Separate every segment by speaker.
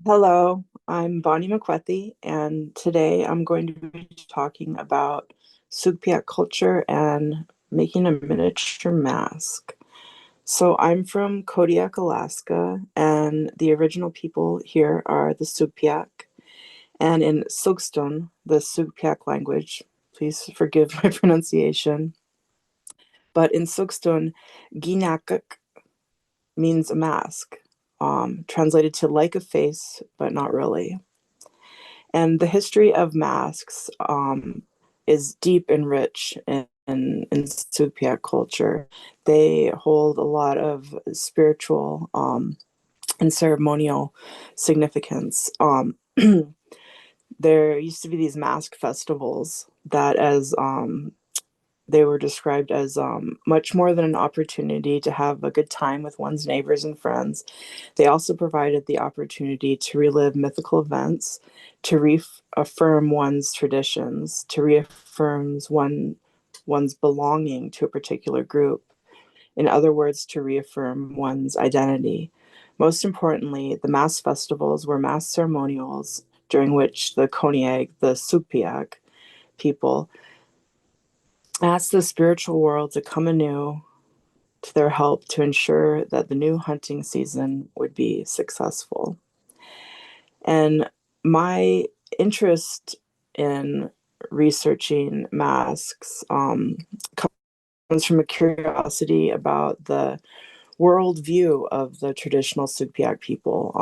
Speaker 1: Hello, I'm Bonnie McWethy, and today I'm going to be talking about Sugpiaq culture and making a miniature mask. So I'm from Kodiak, Alaska, and the original people here are the Sugpiaq. And in Sugston, the Sugpiaq language, please forgive my pronunciation, but in Sugston, Ginakak means a mask, translated to like a face, but not really. And the history of masks is deep and rich in Sugpiaq culture. They hold a lot of spiritual and ceremonial significance. There used to be these mask festivals that, as they were described as much more than an opportunity to have a good time with one's neighbors and friends. They also provided the opportunity to relive mythical events, to reaffirm one's traditions, to reaffirm one's belonging to a particular group. In other words, to reaffirm one's identity. Most importantly, the mass festivals were mass ceremonials during which the Koniag, the Sugpiaq people, asked the spiritual world to come anew to their help to ensure that the new hunting season would be successful. And my interest in researching masks comes from a curiosity about the worldview of the traditional Sugpiaq people,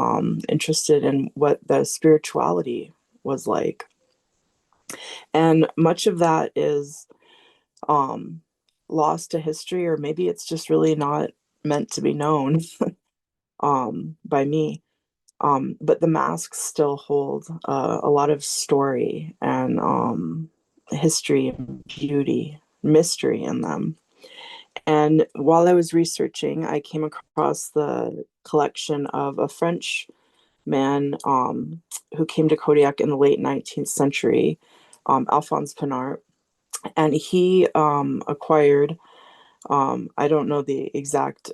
Speaker 1: interested in what the spirituality was like. And much of that is um, lost to history, or maybe it's just really not meant to be known by me. But the masks still hold a lot of story and history and beauty, mystery in them. And while I was researching, I came across the collection of a French man who came to Kodiak in the late 19th century, Alphonse Pinart. And he acquired, I don't know the exact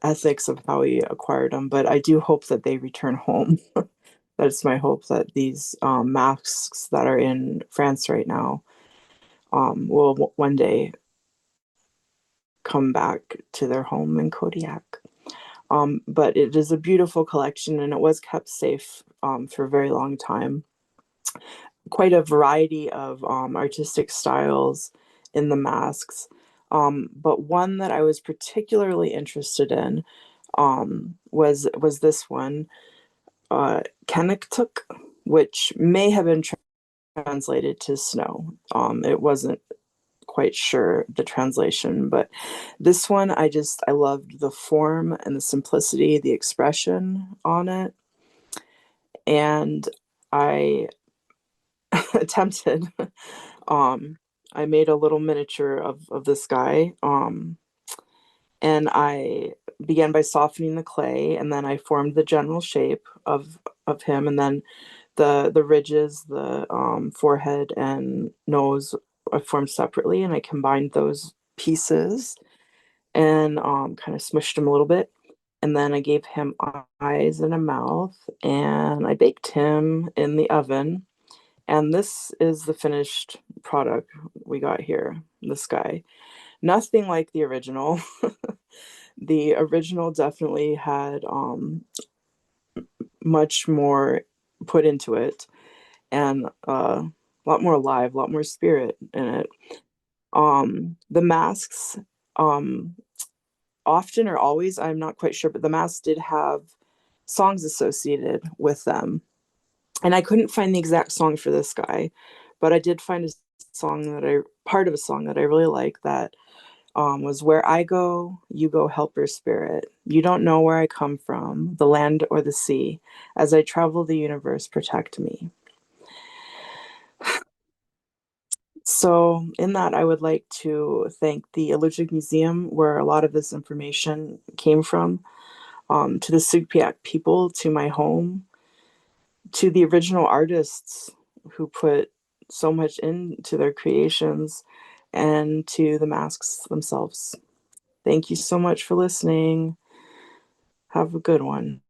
Speaker 1: ethics of how he acquired them, but I do hope that they return home. That's my hope, that these masks that are in France right now will one day come back to their home in Kodiak. But it is a beautiful collection, and it was kept safe for a very long time. Quite a variety of artistic styles in the masks. But one that I was particularly interested in was this one, Kennetuk, which may have been translated to snow. It wasn't quite sure the translation, but this one I loved the form and the simplicity, the expression on it, and I attempted. um, I made a little miniature of this guy, and I began by softening the clay, and then I formed the general shape of him, and then the ridges, the forehead and nose I formed separately, and I combined those pieces and kind of smushed him a little bit. And then I gave him eyes and a mouth, and I baked him in the oven. And this is the finished product we got here. This guy, nothing like the original. The original definitely had much more put into it, and a lot more alive, a lot more spirit in it. The masks, um, often or always, I'm not quite sure, but the masks did have songs associated with them. And I couldn't find the exact song for this guy, but I did find a part of a song that I really like, that was "Where I go, you go, helper spirit. You don't know where I come from, the land or the sea. As I travel the universe, protect me." So, in that, I would like to thank the Allergic Museum, where a lot of this information came from, to the Sugpiaq people, to my home, to the original artists who put so much into their creations, and to the masks themselves. Thank you so much for listening. Have a good one.